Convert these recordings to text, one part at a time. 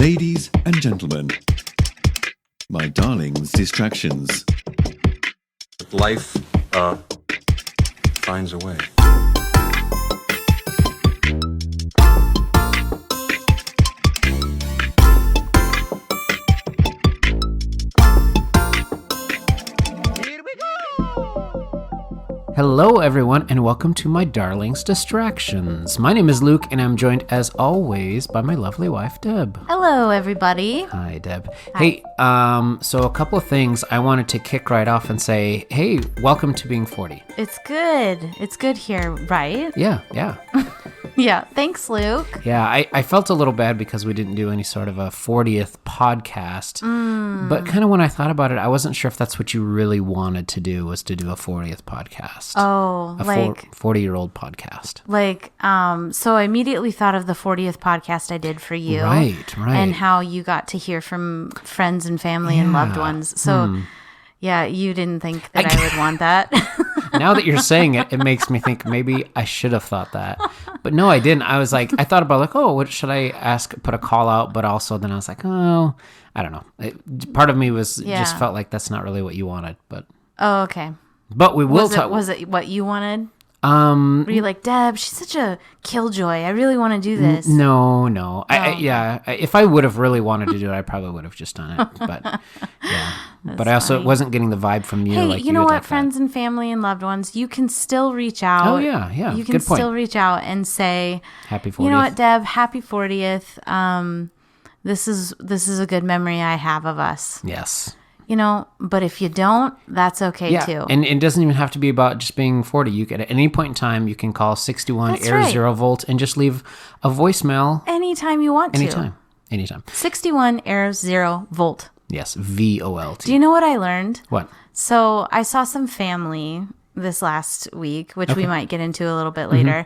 Ladies and gentlemen, my darling's distractions. Life finds a way. Hello, everyone, and welcome to my darling's distractions. My name is Luke, and I'm joined, as always, by my lovely wife, Deb. Hello, everybody. Hi, Deb. Hi. Hey, so a couple of things I wanted to kick right off and say, hey, welcome to being 40. It's good. It's good here, right? Yeah. Yeah. Thanks, Luke. Yeah, I felt a little bad because we didn't do any sort of a 40th podcast. But kind of when I thought about it, I wasn't sure if that's what you really wanted to do, was to do a 40th podcast. Oh, a like 40-year-old podcast. So I immediately thought of the 40th podcast I did for you. Right. And how you got to hear from friends and family and loved ones. So, yeah, you didn't think that I would want that. Now that you're saying it, it makes me think maybe I should have thought that. But no, I didn't. I was like, I thought about like, oh, what should I ask, put a call out? But also then I was like, oh, I don't know. Part of me was just felt like that's not really what you wanted. But Oh, okay. But we will talk. Was it what you wanted? Were you like, Deb, she's such a killjoy. I really want to do this. No. If I would have really wanted to do it, I probably would have just done it. But yeah. But I also wasn't getting the vibe from you. Hey, like you know would what, like friends and family and loved ones, you can still reach out. Oh yeah. You can Good point. still reach out and say, Happy 40th. You know what, Deb? Happy 40th. This is a good memory I have of us. Yes. You know, but if you don't, that's okay too. And it doesn't even have to be about just being 40. You can, at any point in time, you can call 61 That's Air right. 0 Volt and just leave a voicemail. Anytime you want to. Anytime. 61 Air 0 Volt. Yes, VOLT. Do you know what I learned? What? So I saw some family this last week, which we might get into a little bit later.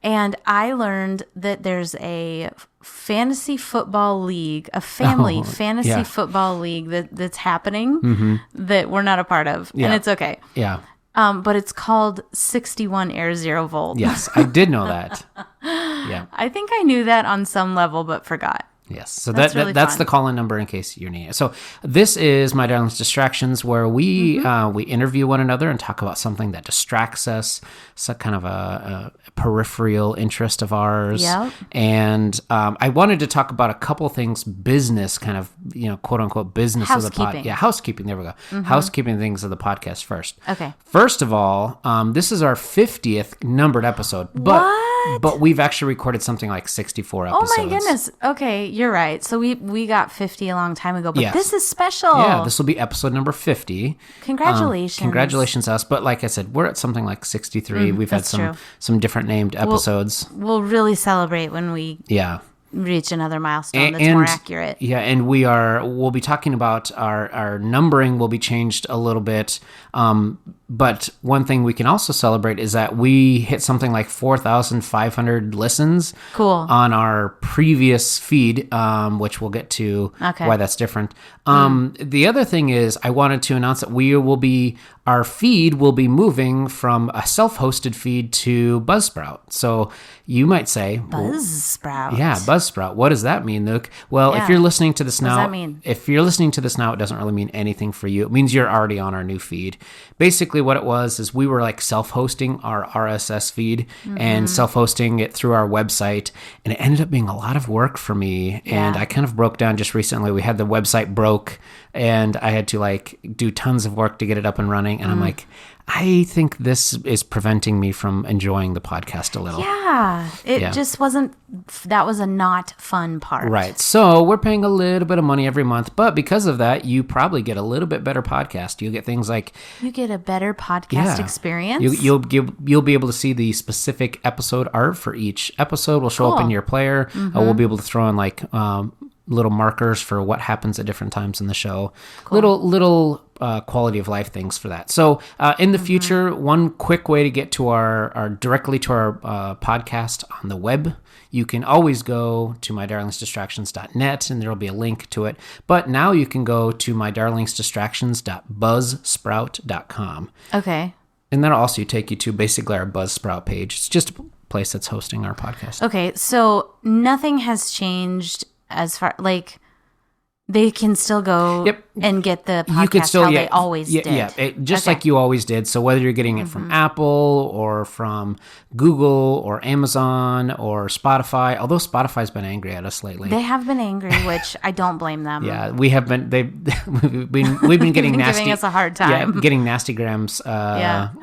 And I learned that there's a fantasy football league, a family fantasy football league that's happening that we're not a part of. Yeah. And it's okay. Yeah. But it's called 61 Air 0 Volt. Yes, I did know that. Yeah. I think I knew that on some level, but forgot. Yes. So That's really that's fun. the call-in number in case you need it. So this is My Darling's Distractions, where we we interview one another and talk about something that distracts us, so kind of a peripheral interest of ours. Yep. And I wanted to talk about a couple things, business kind of, quote unquote business of the Housekeeping. housekeeping. There we go. Housekeeping things of the podcast first. Okay. First of all, this is our 50th numbered episode. But we've actually recorded something like 64 episodes. Oh my goodness. Okay, you're right. So we got 50 a long time ago, but Yes. this is special. Yeah, this will be episode number 50. Congratulations. Congratulations us. But like I said, we're at something like 63. We've had that's true. some different named episodes. We'll really celebrate when we Yeah. reach another milestone that's more accurate. Yeah, and we'll be talking about our numbering will be changed a little bit. But one thing we can also celebrate is that we hit something like 4,500 listens Cool. on our previous feed, which we'll get to why that's different. The other thing is I wanted to announce that our feed will be moving from a self-hosted feed to Buzzsprout. So you might say, Buzzsprout. yeah, Buzzsprout. What does that mean, Luke? Well, if you're listening to this now, does that mean? If you're listening to this now, it doesn't really mean anything for you. It means you're already on our new feed. Basically, what it was is we were like self-hosting our RSS feed and self-hosting it through our website, and it ended up being a lot of work for me. And I kind of broke down just recently. We had the website broke, and I had to like do tons of work to get it up and running. And I'm like, I think this is preventing me from enjoying the podcast a little. Yeah. It just wasn't, that was a not fun part. Right. So we're paying a little bit of money every month, but because of that, you probably get a little bit better podcast. You get things like You get a better podcast experience. You'll be able to see the specific episode art for each episode. Will show up in your player. We'll be able to throw in like little markers for what happens at different times in the show. Little quality of life things for that. So in the future, one quick way to get to our directly to our podcast on the web, you can always go to mydarlingsdistractions.net and there'll be a link to it. But now you can go to mydarlingsdistractions.buzzsprout.com. Okay. And that'll also take you to basically our Buzzsprout page. It's just a place that's hosting our podcast. Okay, so nothing has changed as far like they can still go and get the podcast you could still, they always did. Yeah, just like you always did. So whether you're getting it from Apple or from Google or Amazon or Spotify, although Spotify's been angry at us lately. They have been angry, which I don't blame them. Yeah, we have been. We've been getting nasty, giving us a hard time. Yeah, getting nasty grams. From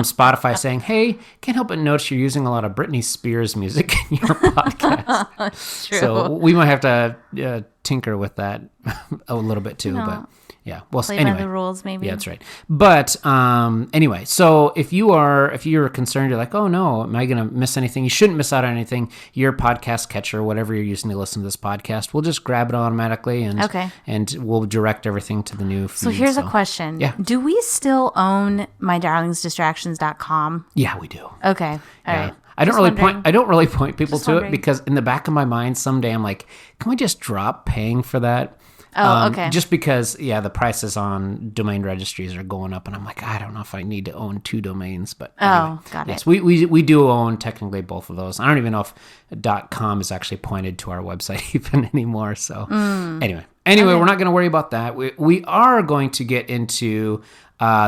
Spotify saying, "Hey, can't help but notice you're using a lot of Britney Spears music in your podcast." True. So we might have to tinker with that a little bit too. But yeah, well, Play anyway, by the rules, maybe. yeah, that's right. But anyway, so if you're concerned, you're like, oh no, am I going to miss anything? You shouldn't miss out on anything. Your podcast catcher, whatever you're using to listen to this podcast, we'll just grab it automatically and we'll direct everything to the new feed. So here's a question. Yeah. Do we still own mydarlingsdistractions.com? Yeah, we do. Okay. All right. I don't really point people Just to wondering. it because in the back of my mind someday I'm like, can we just drop paying for that? Oh, okay. Just because, the prices on domain registries are going up, and I'm like, I don't know if I need to own 2 domains, but anyway. Got yes, it. we do own technically both of those. I don't even know if .com is actually pointed to our website even anymore. So anyway, we're not going to worry about that. We are going to get into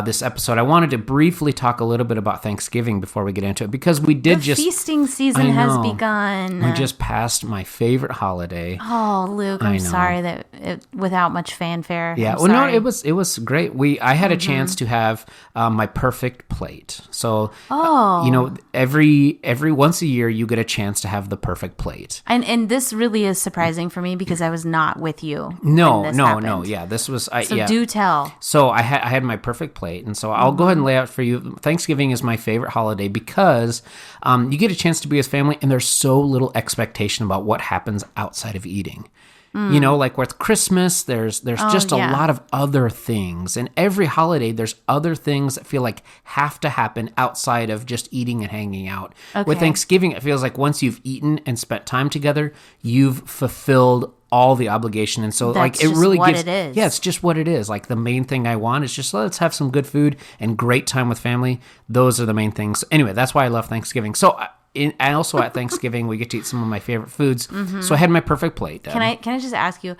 this episode. I wanted to briefly talk a little bit about Thanksgiving before we get into it because we did The feasting season has begun. We just passed my favorite holiday. Oh, Luke, I'm sorry that without much fanfare. Yeah, I'm sorry. no, it was great. I had a chance to have my perfect plate. So, every once a year you get a chance to have the perfect plate. And this really is surprising for me because I was not with you. No. when this happened. Yeah, this was. Do tell. So I had my perfect plate, and so I'll go ahead and lay out for you. Thanksgiving is my favorite holiday because you get a chance to be with family, and there's so little expectation about what happens outside of eating. Like with Christmas, there's just a lot of other things. And every holiday, there's other things that feel like have to happen outside of just eating and hanging out. Okay. With Thanksgiving, it feels like once you've eaten and spent time together, you've fulfilled all the obligation. And so That's it just really what gives, it is. yeah, it's just what it is. Like the main thing I want is just let's have some good food and great time with family. Those are the main things. Anyway, that's why I love Thanksgiving. So I also at Thanksgiving we get to eat some of my favorite foods. So I had my perfect plate. Can I just ask you,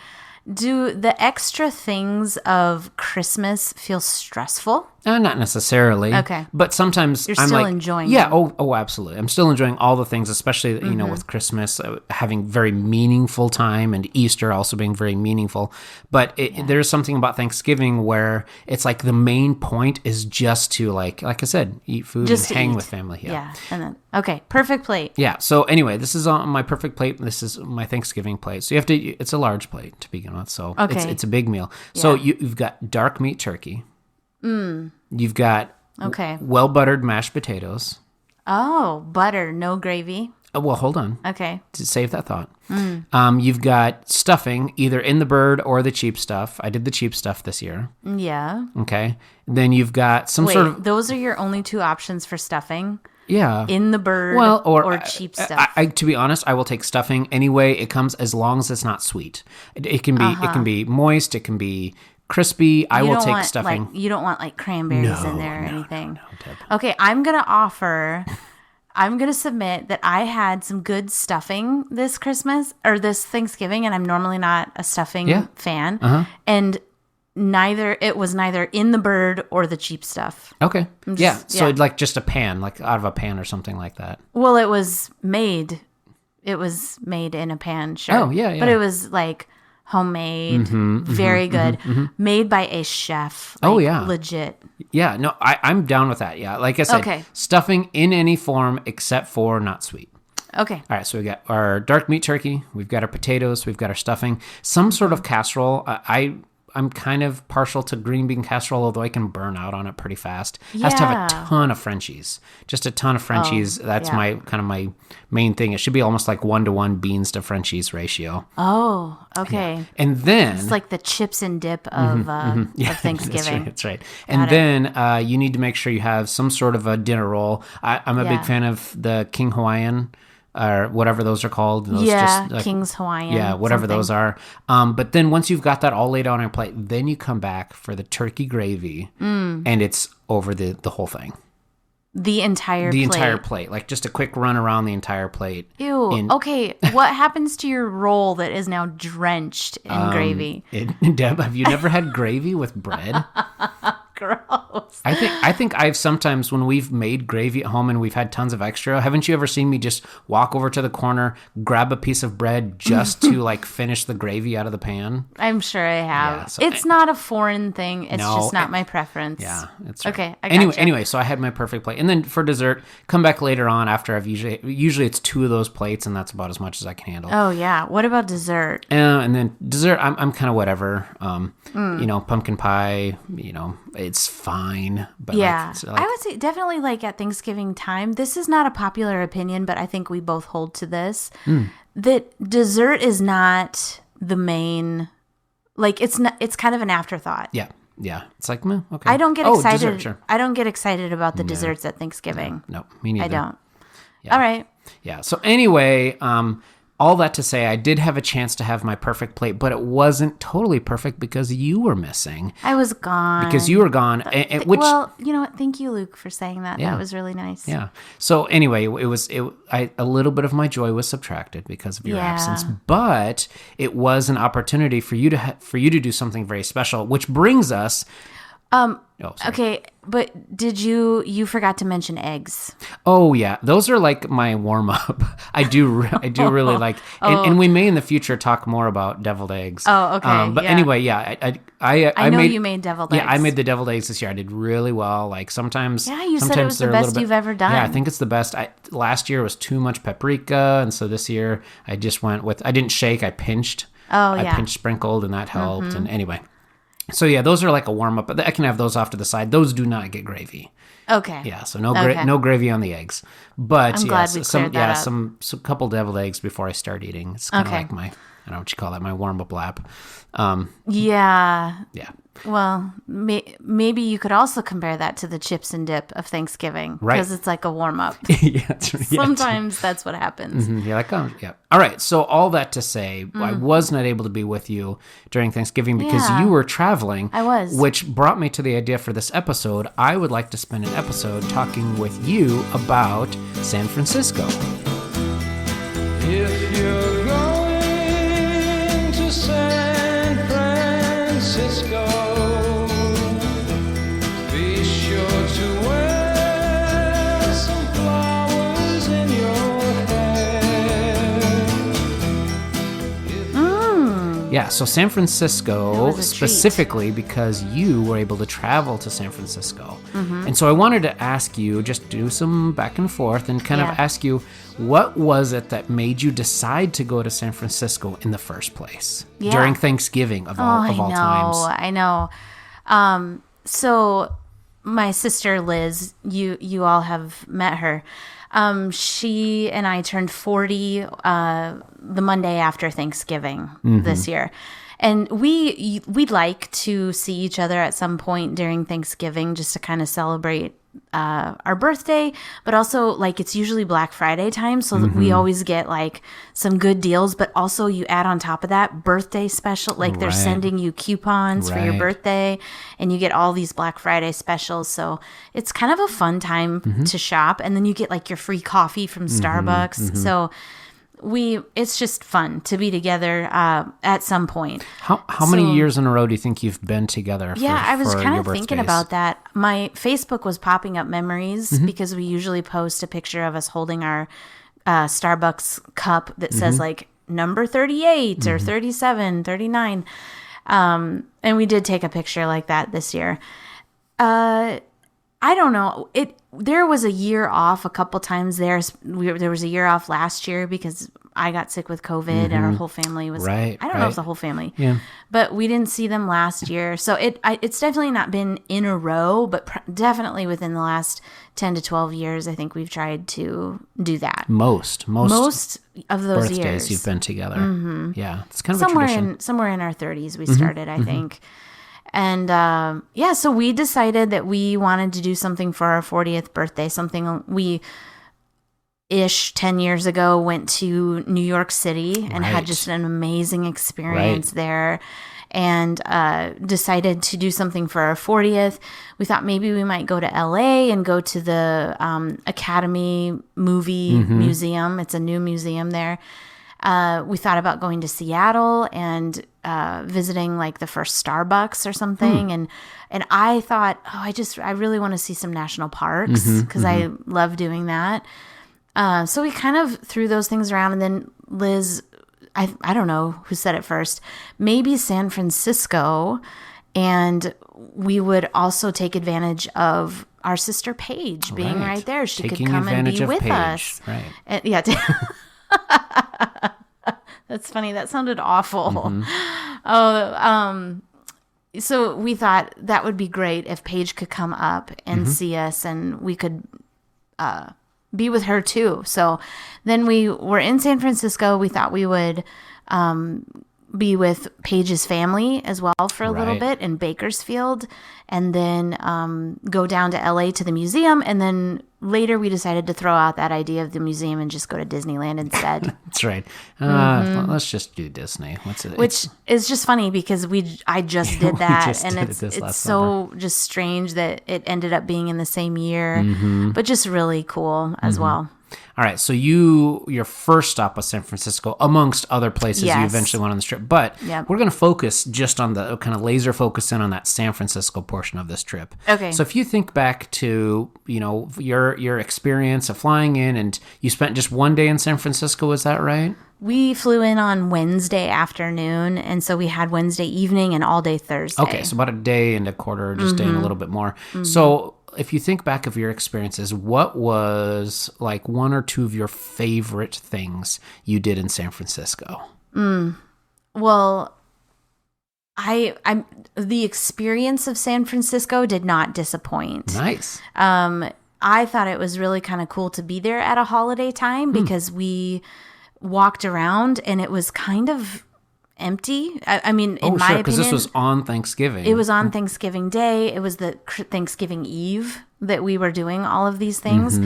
do the extra things of Christmas feel stressful? Not necessarily. Okay. But sometimes You're I'm still like, enjoying yeah. them. Oh, absolutely. I'm still enjoying all the things, especially with Christmas having very meaningful time and Easter also being very meaningful. But there's something about Thanksgiving where it's like the main point is just to like I said, eat food Just and to hang eat. with family. Yeah. And then perfect plate. Yeah. So anyway, this is on my perfect plate. This is my Thanksgiving plate. So you have to. It's a large plate to begin with. So it's a big meal. So you've got dark meat turkey. You've got well buttered mashed potatoes. Oh, butter, no gravy. Well, hold on. Okay. To save that thought. You've got stuffing either in the bird or the cheap stuff. I did the cheap stuff this year. Yeah. Okay. Then you've got some sort of those are your only 2 options for stuffing? yeah. In the bird or cheap stuff? To be honest, I will take stuffing anyway. It comes as long as it's not sweet. It can be moist. It can be crispy. I will take stuffing. You don't want like cranberries in there or anything. No, Deb. Okay, I'm going to submit that I had some good stuffing this Christmas or this Thanksgiving, and I'm normally not a stuffing fan. And it was neither in the bird or the cheap stuff. Okay. So like just a pan, like out of a pan or something like that. Well, it was made in a pan, sure. Oh, yeah. But it was like homemade, very good, made by a chef. Like, Oh, yeah. Legit. Yeah, no, I'm down with that. Yeah, like I said, Okay. stuffing in any form except for not sweet. Okay. All right, so we got our dark meat turkey, we've got our potatoes, we've got our stuffing, some sort of casserole. I'm kind of partial to green bean casserole, although I can burn out on it pretty fast. It has to have a ton of Frenchies, just a ton of Frenchies. That's my main thing. It should be almost like 1-to-1 beans to Frenchies ratio. Oh, okay. Yeah. And then It's like the chips and dip of Thanksgiving. That's right. And then you need to make sure you have some sort of a dinner roll. I'm a big fan of the King Hawaiian or whatever those are called. Those King's Hawaiian. Yeah, whatever something. those are. But then once you've got that all laid out on your plate, then you come back for the turkey gravy, and it's over the whole thing. The entire plate, like just a quick run around the entire plate. Ew. Okay, what happens to your roll that is now drenched in gravy? Deb, have you never had gravy with bread? Gross. I think I've sometimes, when we've made gravy at home and we've had tons of extra, haven't you ever seen me just walk over to the corner, grab a piece of bread just to like finish the gravy out of the pan? I'm sure I have. Yeah, so it's not a foreign thing. It's just not my preference. Yeah, it's right. Okay. I gotcha. Anyway, so I had my perfect plate, and then for dessert, come back later on after I've usually it's 2 of those plates, and that's about as much as I can handle. Oh yeah. What about dessert? And then dessert, I'm kind of whatever. Pumpkin pie. It's fine. But yeah, I would say definitely like at Thanksgiving time. This is not a popular opinion, but I think we both hold to this that dessert is not the main. Like it's not. It's kind of an afterthought. Yeah. It's like okay. I don't get excited. Dessert, sure. I don't get excited about the desserts at Thanksgiving. No, me neither. I don't. Yeah. All right. Yeah. So anyway, all that to say, I did have a chance to have my perfect plate, but it wasn't totally perfect because you were missing. I was gone. Because you were gone. Well, you know what? Thank you, Luke, for saying that. Yeah. That was really nice. Yeah. So anyway, a little bit of my joy was subtracted because of your absence, but it was an opportunity for you to do something very special, which brings us. Okay, but you forgot to mention eggs? Oh yeah, those are like my warm up. I do really like, and we may in the future talk more about deviled eggs. Oh, okay. But anyway, yeah, I know you made deviled eggs. Yeah, I made the deviled eggs this year. I did really well. Like sometimes. Yeah, you said it was the best you've ever done. Yeah, I think it's the best. Last year was too much paprika, and so this year I just went with. I didn't shake. I pinched. Oh yeah. I pinched sprinkled, and that helped. And anyway. So yeah, those are like a warm up, but I can have those off to the side. Those do not get gravy. Okay. Yeah, so no gravy on the eggs. But I'm glad we cleared that up. some couple deviled eggs before I start eating. It's kind of like my, I don't know what you call that, my warm up lap. Yeah. Yeah. Well, maybe you could also compare that to the chips and dip of Thanksgiving, right? Because it's like a warm up. Yeah, that's right. Sometimes that's what happens. Mm-hmm. You're like, oh, yeah. All right. So all that to say, I was not able to be with you during Thanksgiving because you were traveling. I was, which brought me to the idea for this episode. I would like to spend an episode talking with you about San Francisco. If you're going to San Francisco, be sure to wear some flowers in your hair. Yeah, so San Francisco, was a specifically because you were able to travel to San Francisco. And so I wanted to ask you, just do some back and forth and kind of ask you, what was it that made you decide to go to San Francisco in the first place during Thanksgiving of all times? I know. So my sister Liz, you all have met her. She and I turned 40 the Monday after Thanksgiving this year. And we'd like to see each other at some point during Thanksgiving just to kind of celebrate our birthday, but also like it's usually Black Friday time, so that we always get like some good deals, but also you add on top of that birthday special, like they're sending you coupons for your birthday and you get all these Black Friday specials. So it's kind of a fun time to shop, and then you get like your free coffee from Starbucks. So it's just fun to be together at some point. How many years in a row do you think you've been together? I was kind of thinking about that. My Facebook was popping up memories because we usually post a picture of us holding our Starbucks cup that says like number 38 or 37, 39. And we did take a picture like that this year. I don't know. There was a year off a couple times there. There was a year off last year because I got sick with COVID and our whole family was. I don't know if the whole family. Yeah. But we didn't see them last year, so it's definitely not been in a row, but definitely within the last 10 to 12 years, I think we've tried to do that. Most of those birthdays years you've been together. Yeah, it's kind of a tradition. Somewhere in our 30s we started, I think. And so we decided that we wanted to do something for our 40th birthday, something we, ish 10 years ago, went to New York City and Right. had just an amazing experience there, and decided to do something for our 40th. We thought maybe we might go to LA and go to the Academy Movie Museum. It's a new museum there. We thought about going to Seattle and visiting like the first Starbucks or something. And I thought, I really want to see some national parks because I love doing that. So we kind of threw those things around, and then Liz, I don't know who said it first, maybe San Francisco, and we would also take advantage of our sister Paige being right there. She Taking could come and advantage be of with Paige. us. Right. And, yeah. That's funny. That sounded awful. So we thought that would be great if Paige could come up and see us, and we could be with her too. So then we were in San Francisco. We thought we would be with Paige's family as well for a little Right. bit in Bakersfield, and then go down to LA to the museum. And then later we decided to throw out that idea of the museum and just go to Disneyland instead. That's right. Let's just do Disney. What's it? Which is just funny because I just did that, just and did it it's this it's last so just strange that it ended up being in the same year, but just really cool as well. All right, so your first stop was San Francisco, amongst other places you Yes. eventually went on this trip. But Yep. we're going to focus just on the kind of laser focus in on that San Francisco portion of this trip. Okay. So if you think back to your experience of flying in, and you spent just one day in San Francisco, is that right? We flew in on Wednesday afternoon, and so we had Wednesday evening and all day Thursday. Okay, so about a day and a quarter, just a day and a little bit more. So if you think back of your experiences, what was like one or two of your favorite things you did in San Francisco? Well, I the experience of San Francisco did not disappoint. Nice. I thought it was really kind of cool to be there at a holiday time because we walked around and it was kind of empty. I mean, in my because opinion, this was on Thanksgiving. it was on Thanksgiving Day. It was the Thanksgiving Eve that we were doing all of these things.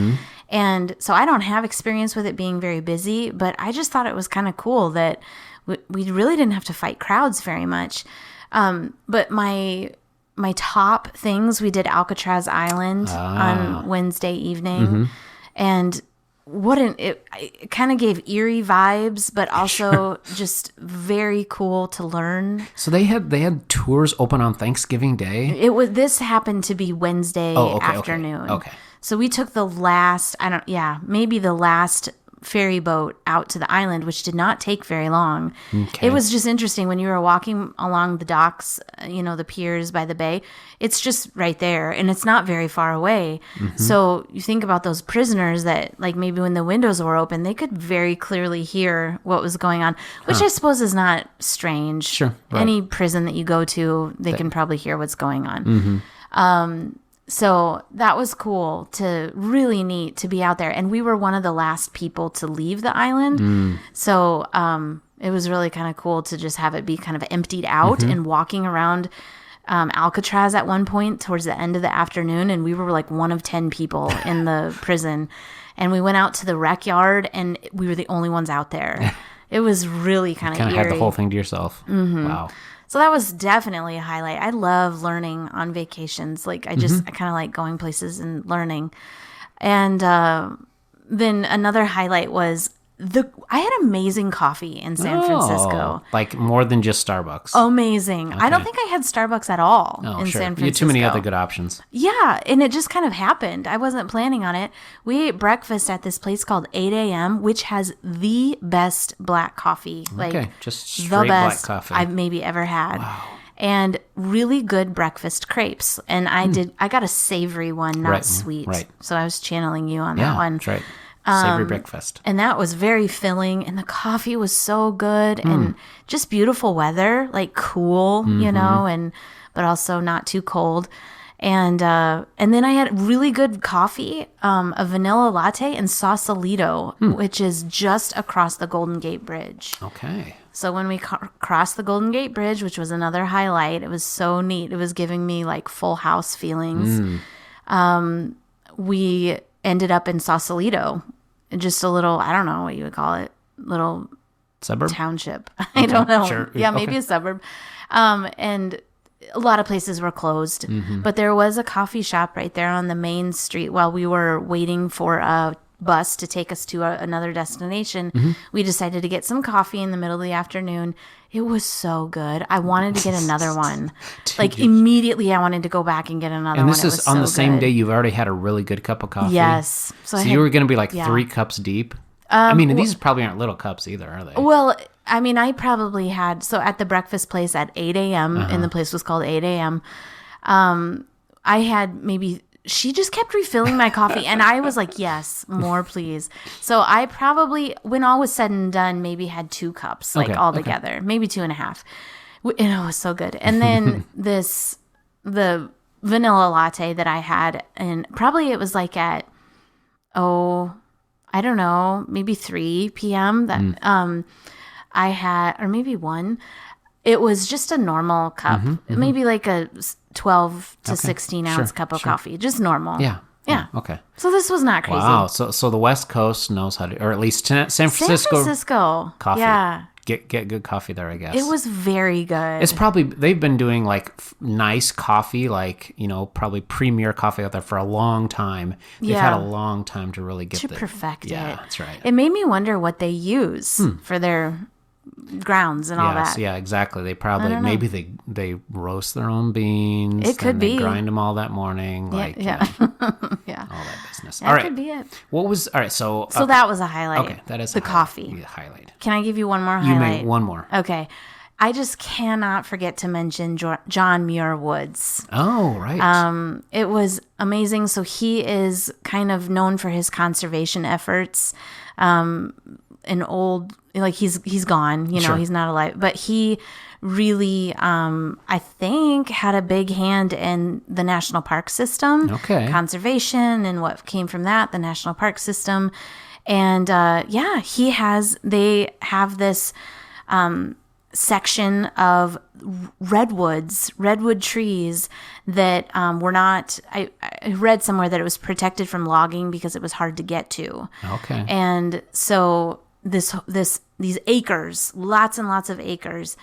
And so I don't have experience with it being very busy, but I just thought it was kind of cool that we really didn't have to fight crowds very much. But my top things, we did Alcatraz Island on Wednesday evening. And it kind of gave eerie vibes, but also just very cool to learn. So they had tours open on Thanksgiving Day. This happened to be Wednesday afternoon. Okay. So we took the last ferry boat out to the island, which did not take very long. Okay. It was just interesting when you were walking along the docks, the piers by the bay. It's just right there, and it's not very far away. So you think about those prisoners that, like, maybe when the windows were open, they could very clearly hear what was going on, which I suppose is not strange. Sure, right. Any prison that you go to, they can probably hear what's going on. So that was cool, really neat to be out there. And we were one of the last people to leave the island. So it was really kind of cool to just have it be kind of emptied out and walking around Alcatraz at one point towards the end of the afternoon. And we were like one of 10 people in the prison. And we went out to the rec yard and we were the only ones out there. It was really kind of eerie. Had the whole thing to yourself. Wow. So that was definitely a highlight. I love learning on vacations. Like I kind of like going places and learning. And then another highlight was I had amazing coffee in San Francisco. Like more than just Starbucks. Amazing. I don't think I had Starbucks at all in San Francisco. You had too many other good options. Yeah, and it just kind of happened. I wasn't planning on it. We ate breakfast at this place called 8 a.m., which has the best black coffee. Okay, just straight the best black coffee. I've maybe ever had. Wow. And really good breakfast crepes. And I got a savory one, not sweet. Right. So I was channeling you on that one. That's right. Savory breakfast. And that was very filling, and the coffee was so good, and just beautiful weather, like cool, but also not too cold. And then I had really good coffee, a vanilla latte and Sausalito, which is just across the Golden Gate Bridge. Okay. So when we crossed the Golden Gate Bridge, which was another highlight, it was so neat. It was giving me like Full House feelings. We ended up in Sausalito, just a little, I don't know what you would call it, little Suburb? township. I don't know. Sure. Yeah, maybe Okay. a suburb. And a lot of places were closed, but there was a coffee shop right there on the main street while we were waiting for a bus to take us to another destination. We decided to get some coffee in the middle of the afternoon. It was so good. I wanted to get another one. Like immediately I wanted to go back and get another And one. this It is was on the so same good. day you've already had a really good cup of coffee. Yes. So I you had- were going to be like yeah. 3 cups deep. I mean, and these probably aren't little cups either, are they? Well, I mean, I probably had, so at the breakfast place at 8 a.m., and the place was called 8 a.m., I had maybe, she just kept refilling my coffee, and I was like, yes, more please. So I probably, when all was said and done, maybe had 2 cups, like Okay, all okay. together, maybe 2.5. And it was so good. And then the vanilla latte that I had, and probably it was like at, I don't know, maybe 3 p.m. that I had, or maybe 1. It was just a normal cup, maybe like a 12 to 16 ounce Sure, cup of sure. coffee, just normal. Yeah. Yeah. Okay. So this was not crazy. Wow. So the West Coast knows how to, or at least San San Francisco, Francisco. coffee. Yeah. Get good coffee there, I guess. It was very good. It's probably, they've been doing like nice coffee, like, probably premier coffee out there for a long time. They've had Yeah. a long time to really get to the, perfect yeah, it. that's right. It made me wonder what they use for their grounds and all Yes, that. yeah, exactly. They probably, don't know. maybe they roast their own beans. It could then they be. grind them all that morning. Like, yeah. Yeah. all that business. That all right. could be it. What was, all right, so. So that was a highlight. Okay, that is the a highlight. coffee. Yeah, highlight. Can I give you one more You highlight? may, one more. Okay. I just cannot forget to mention John Muir Woods. Oh, right. It was amazing. So he is kind of known for his conservation efforts. An old, like he's gone, Sure. he's not alive, but he really, I think, had a big hand in the national park system, Okay. conservation, and what came from that, the national park system. And they have this section of redwood trees that were not, I read somewhere that it was protected from logging because it was hard to get to. Okay. And so these acres, lots and lots of acres,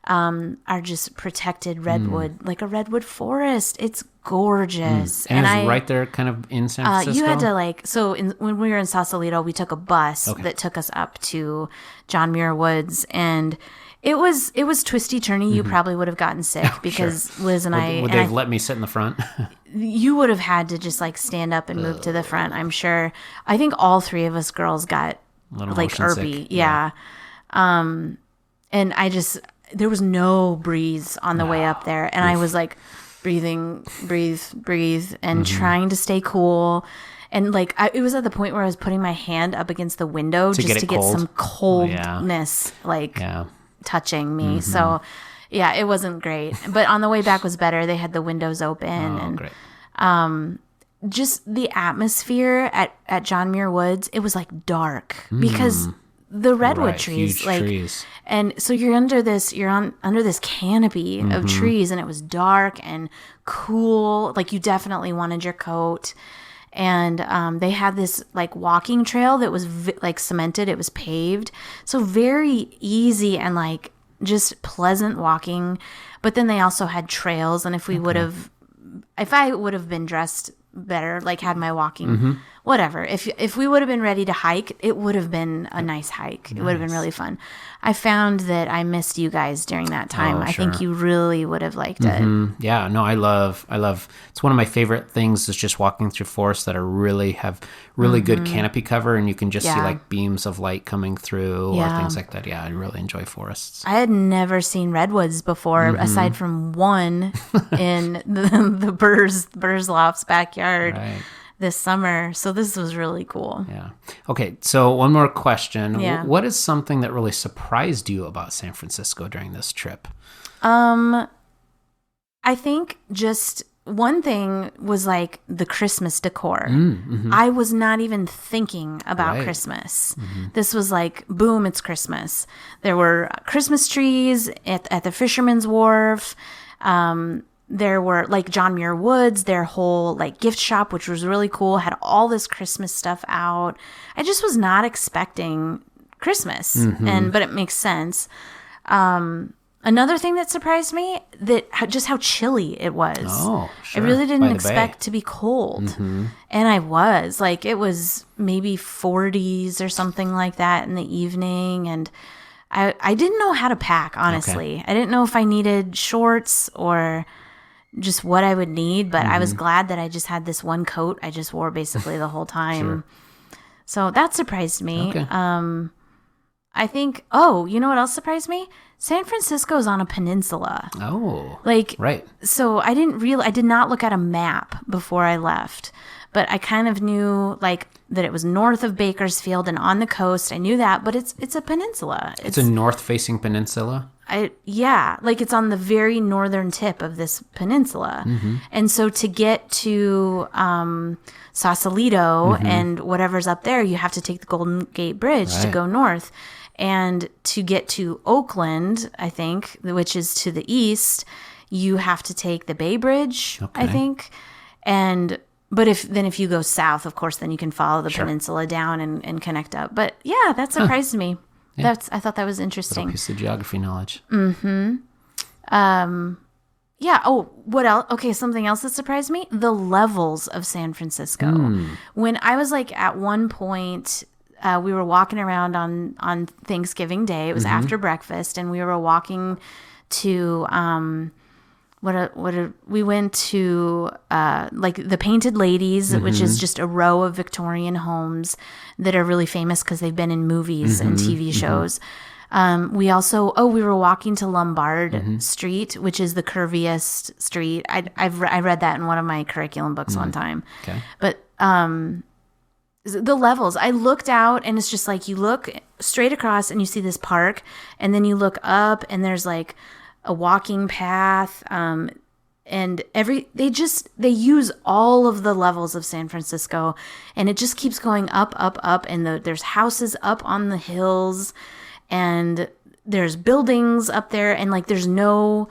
are just protected redwood, like a redwood forest. It's gorgeous. and it's right there kind of in San Francisco? You had to when we were in Sausalito, we took a bus that took us up to John Muir Woods, and it was twisty turny. You probably would have gotten sick because Liz and I, Would and they I have let me sit in the front? you would have had to just like stand up and move to the front. I'm sure. I think all 3 of us girls got little like motion sick. irby. Yeah. And there was no breeze on the way up there. And I was like breathe, and Mm-hmm. trying to stay cool. And like, it was at the point where I was putting my hand up against the window To just get to it get cold? some coldness, like Yeah. touching me. So yeah, it wasn't great. But on the way back was better. They had the windows open Oh, and great. just the atmosphere at John Muir Woods, it was like dark because the redwood Right, trees, huge like, trees. and so you're under this canopy of trees, and it was dark and cool. Like you definitely wanted your coat. And they had this like walking trail that was like cemented. It was paved, so very easy and like just pleasant walking. But then they also had trails, and if I would have been dressed better, like had my walking, whatever. If we would have been ready to hike, it would have been a nice hike. It would have been really fun. I found that I missed you guys during that time. Oh, I think sure. you really would have liked it. Yeah, no, I love, it's one of my favorite things is just walking through forests that have really good canopy cover, and you can just see Yeah. like beams of light coming through or Yeah. things like that. Yeah, I really enjoy forests. I had never seen redwoods before, aside from one in the Burzloff's backyard Right. this summer. So this was really cool. Yeah. Okay, so one more question. Yeah. What is something that really surprised you about San Francisco during this trip? I think just one thing was like the Christmas decor. Mm-hmm. I was not even thinking about Right. Christmas. This was like, boom, it's Christmas. There were Christmas trees at the Fisherman's Wharf. there were like John Muir Woods, their whole like gift shop, which was really cool, had all this Christmas stuff out. I just was not expecting Christmas, but it makes sense. Another thing that surprised me, just how chilly it was. Oh, sure. I really By didn't the expect bay. to be cold. And I was. Like, it was maybe 40s or something like that in the evening. And I didn't know how to pack, honestly. I didn't know if I needed shorts or just what I would need. But I was glad that I just had this one coat I just wore basically the whole time. So that surprised me. Okay. I think, you know what else surprised me? San Francisco's on a peninsula. Oh. Like, Right. so I did not look at a map before I left, but I kind of knew like that it was north of Bakersfield and on the coast. I knew that, but it's a peninsula. It's a north-facing peninsula. Like it's on the very northern tip of this peninsula. And so to get to Sausalito and whatever's up there, you have to take the Golden Gate Bridge to Right. go north. And to get to Oakland, I think, which is to the east, you have to take the Bay Bridge, I Okay. think. But if you go south, of course, then you can follow the peninsula down and connect up. But yeah, that surprised me. I thought that was interesting. Piece of geography knowledge. Yeah. Oh, what else? Okay, something else that surprised me: the levels of San Francisco. When I was like at one point, we were walking around on Thanksgiving Day. It was after breakfast, and we were walking to we went to like the Painted Ladies, which is just a row of Victorian homes that are really famous because they've been in movies and TV shows. We were walking to Lombard Street, which is the curviest street. I read that in one of my curriculum books one time. Okay. But the levels, I looked out and it's just like you look straight across and you see this park, and then you look up and there's like a walking path. And they use all of the levels of San Francisco, and it just keeps going up, and there's houses up on the hills, and there's buildings up there, and like there's no,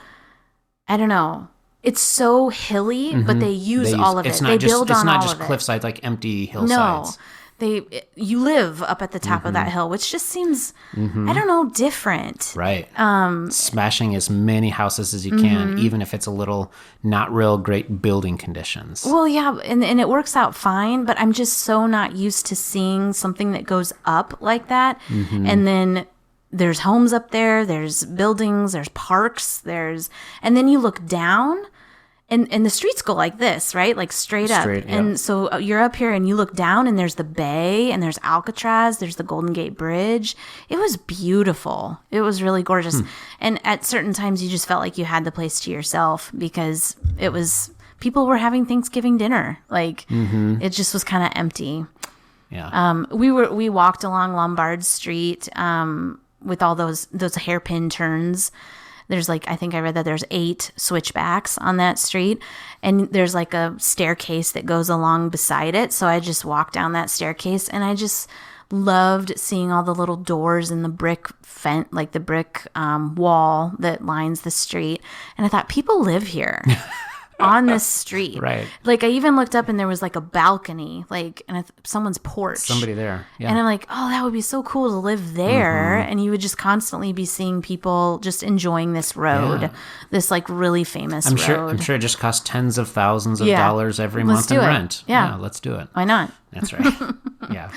I don't know. It's so hilly, but they use all of it. They build on all of it. It's not just cliffsides, like empty hillsides. No, you live up at the top of that hill, which just seems, I don't know, different. Right. Smashing as many houses as you can, even if it's a little not real great building conditions. Well, yeah, and it works out fine, but I'm just so not used to seeing something that goes up like that. And then there's homes up there, there's buildings, there's parks, and then you look down. And the streets go like this, right? Like straight up. Straight, yeah. And so you're up here and you look down and there's the bay and there's Alcatraz, there's the Golden Gate Bridge. It was beautiful. It was really gorgeous. And at certain times you just felt like you had the place to yourself because people were having Thanksgiving dinner. Like it just was kind of empty. Yeah. We walked along Lombard Street with all those hairpin turns. There's like, I think I read that there's 8 switchbacks on that street, and there's like a staircase that goes along beside it. So I just walked down that staircase, and I just loved seeing all the little doors and the brick wall that lines the street. And I thought, people live here on this street. Right. Like I even looked up and there was like a balcony, like, and someone's porch. Somebody there. Yeah. And I'm like, oh, that would be so cool to live there. And you would just constantly be seeing people just enjoying this road, this like really famous road. I'm sure it just costs tens of thousands of Yeah. dollars every Let's month do in it. rent. Yeah. Let's do it. Why not? That's right. Yeah.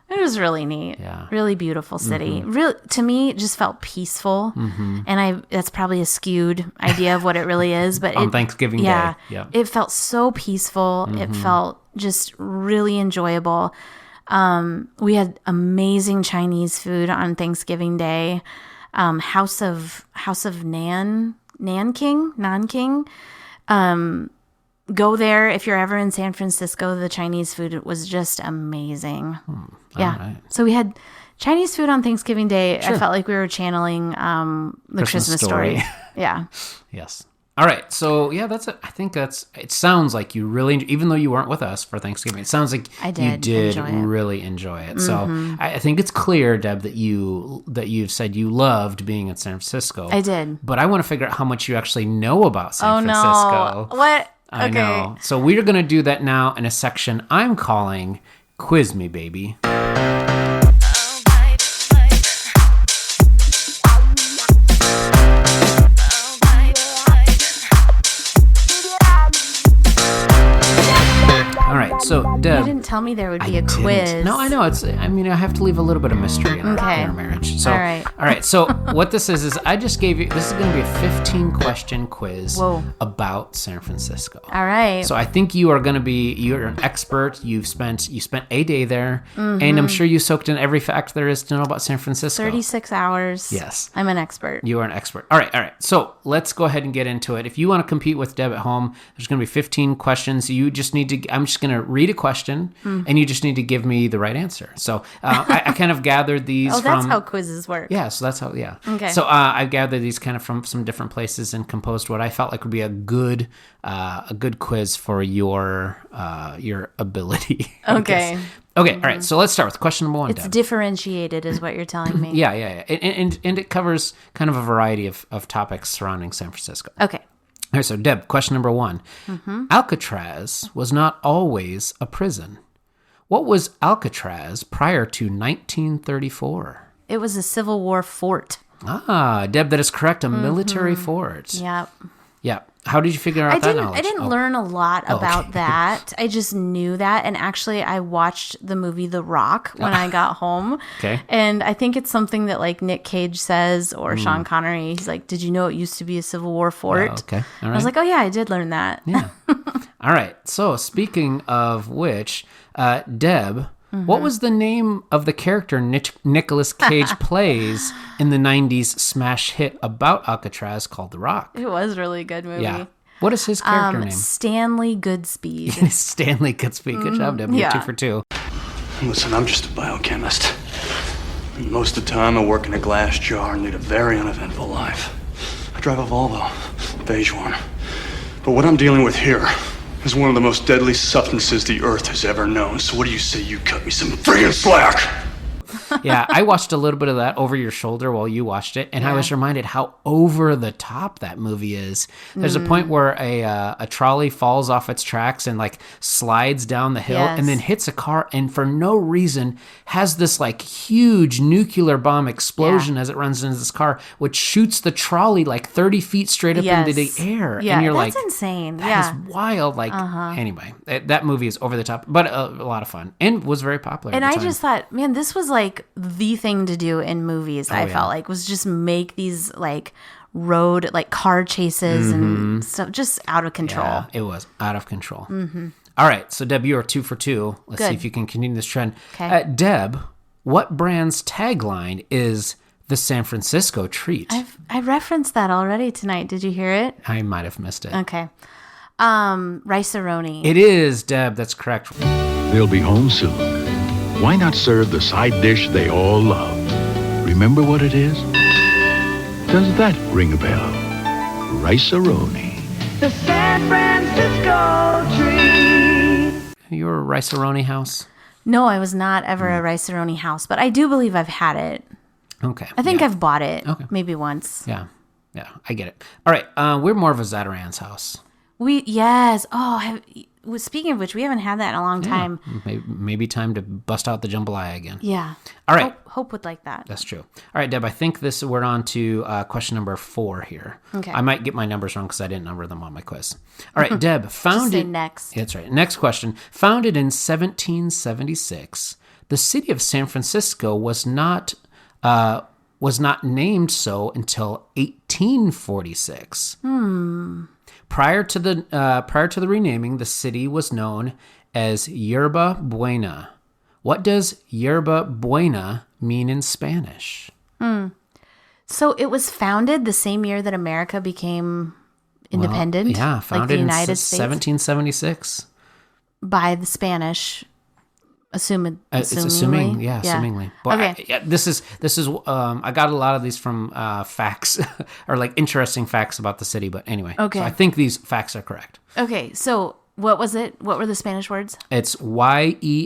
It was really neat. Yeah. Really beautiful city. To me, it just felt peaceful. And that's probably a skewed idea of what it really is. But On Thanksgiving Day. Yeah. It felt so peaceful. It felt just really enjoyable. We had amazing Chinese food on Thanksgiving Day. House of Nanking. Go there if you're ever in San Francisco. The Chinese food was just amazing. Yeah. right. So we had Chinese food on Thanksgiving Day. I felt like we were channeling the Christmas story. Yeah. Yes. All right, so yeah, I think it sounds like you really, even though you weren't with us for Thanksgiving, it sounds like I you did did enjoy it. really enjoy it. So I think it's clear, Deb, that you've said you loved being in San Francisco. I did. But I want to figure out how much you actually know about San Oh Francisco. no! What? I Okay. know. So we're going to do that now in a section I'm calling Quiz Me, Baby. All right, so Deb. You didn't tell me there would be a didn't. quiz. No, I know. I have to leave a little bit of mystery in Okay. our marriage. So, All right. All right. So what this is I just gave you. This is going to be a 15-question quiz Whoa. about San Francisco. All right. So I think you're an expert. You spent a day there, and I'm sure you soaked in every fact there is to know about San Francisco. 36 hours. Yes. I'm an expert. You are an expert. All right. So let's go ahead and get into it. If you want to compete with Deb at home, there's going to be 15 questions. You just need to. I'm just going to read a question, and you just need to give me the right answer. So I kind of gathered these Oh, from. that's how quizzes work. Yeah, so that's how. Yeah. Okay. So I've gathered these kind of from some different places and composed what I felt like would be a good quiz for your ability. I Okay. guess. Okay. All right. So let's start with question number one. It's Deb. differentiated, is what you're telling me. Yeah. And it covers kind of a variety of topics surrounding San Francisco. Okay. All right, so Deb, question number one. Alcatraz was not always a prison. What was Alcatraz prior to 1934? It was a Civil War fort. Ah, Deb, that is correct. A military fort. Yep. Yeah. How did you figure out that knowledge? I didn't Oh. learn a lot about okay. that. I just knew that. And actually, I watched the movie The Rock when I got home. Okay. And I think it's something that like Nick Cage says or Sean Connery. He's like, did you know it used to be a Civil War fort? Oh, okay. All I was right. like, oh, yeah, I did learn that. Yeah. All right. So speaking of which, Deb, what was the name of the character Nicolas Cage plays in the 90s smash hit about Alcatraz called The Rock? It was a really good movie. Yeah. What is his character name? Stanley Goodspeed. Stanley Goodspeed. Good job, Deb. You're yeah. 2 for 2. Listen, I'm just a biochemist. And most of the time, I work in a glass jar and lead a very uneventful life. I drive a Volvo, beige one. But what I'm dealing with here is one of the most deadly substances the Earth has ever known. So what do you say you cut me some friggin' slack? Yeah, I watched a little bit of that over your shoulder while you watched it, and I was reminded how over the top that movie is. There's a point where a trolley falls off its tracks and like slides down the hill and then Yes. hits a car, and for no reason has this like huge nuclear bomb explosion as it runs into this car, which shoots the trolley like 30 feet straight up into the air. Yeah, and you're that's like, insane. that Yeah. is wild. Like, anyway, that movie is over the top, but a lot of fun and was very popular. And at I the time. just thought, man, this was like the thing to do in movies. I yeah. felt like was just make these like road like car chases and stuff just out of control. Yeah, it was out of control. All right, so Deb, you are 2 for 2. Let's see Good. if you can continue this trend. Okay. Deb, what brand's tagline is the San Francisco treat? I referenced that already tonight. Did you hear it? I might have missed it. Okay. Rice-A-Roni. It is, Deb. That's correct. They'll be home soon. Why not serve the side dish they all love? Remember what it is? Does that ring a bell? Rice-A-Roni. The San Francisco tree. Your Rice-A-Roni house? No, I was not ever a Rice-A-Roni house, but I do believe I've had it. Okay. I think yeah. I've bought it Okay. maybe once. Yeah, I get it. All right, we're more of a Zataran's house. Yes. Oh, speaking of which, we haven't had that in a long time. Maybe time to bust out the jambalaya again. Yeah. All right. Hope would like that. That's true. All right, Deb, I think we're on to question number 4 here. Okay. I might get my numbers wrong because I didn't number them on my quiz. All right, Deb, Just founded... say next. That's right. Next question. Founded in 1776, the city of San Francisco was not named so until 1846. Prior to the renaming, the city was known as Yerba Buena. What does Yerba Buena mean in Spanish? So it was founded the same year that America became independent. Yeah, like founded the in United States 1776. by the Spanish It's assuming, assumingly. But Okay. this is I got a lot of these from facts or like interesting facts about the city. But anyway, Okay. So I think these facts are correct. Okay, so what was it? What were the Spanish words? It's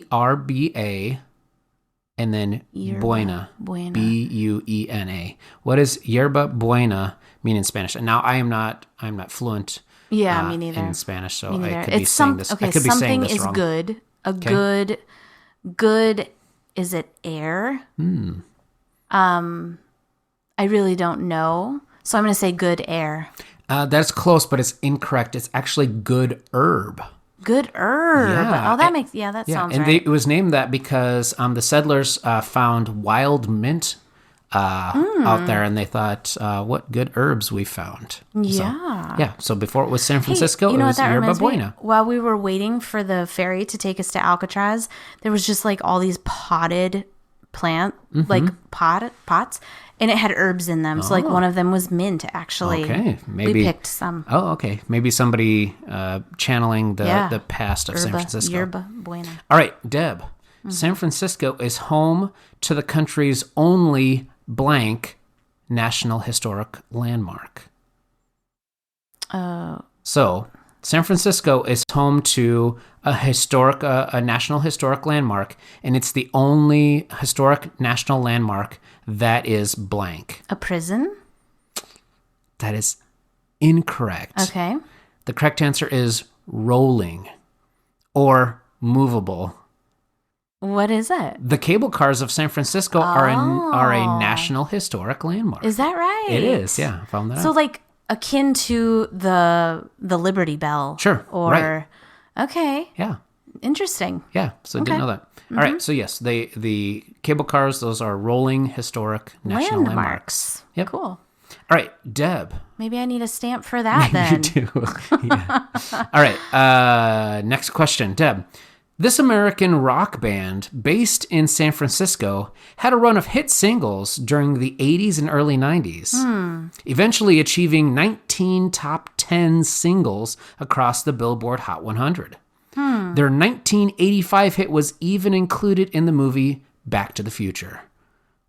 YERBA, and then Yerba Buena, Buena. BUENA. What does Yerba Buena mean in Spanish? And now I'm not fluent. Yeah, me neither. In Spanish, so Me I neither. could be saying this. Okay, I could be saying something this is wrong. good. Good. Is it air? I really don't know, so I'm going to say good air. That's close, but it's incorrect. It's actually good herb. Good herb. Yeah, Oh, that and- makes that Yeah, sounds and right. it was named that because the settlers found wild mint out there, and they thought, "What good herbs we found." Yeah. So before it was San Francisco, Hey, you know it what was that Yerba reminds me? Buena. While we were waiting for the ferry to take us to Alcatraz, there was just like all these potted pots, and it had herbs in them. So like one of them was mint, actually. Okay, maybe we picked some. Oh, okay. Maybe somebody channeling the past of San Francisco. Yerba Buena. All right, Deb. San Francisco is home to the country's only blank National Historic Landmark. So, San Francisco is home to a National Historic Landmark, and it's the only historic national landmark that is blank. A prison? That is incorrect. Okay. The correct answer is rolling or movable. What is it? The cable cars of San Francisco are a National Historic Landmark. Is that right? It is, yeah. I found that So out. like akin to the Liberty Bell. Sure, Or right. Okay. Yeah, Interesting. yeah. So I didn't know that. All right, so yes, the cable cars, those are rolling historic national landmarks. Yep. Cool. All right, Deb. Maybe I need a stamp for that then. You do. Yeah. All right, next question, Deb. This American rock band, based in San Francisco, had a run of hit singles during the 80s and early 90s, eventually achieving 19 top 10 singles across the Billboard Hot 100. Their 1985 hit was even included in the movie Back to the Future.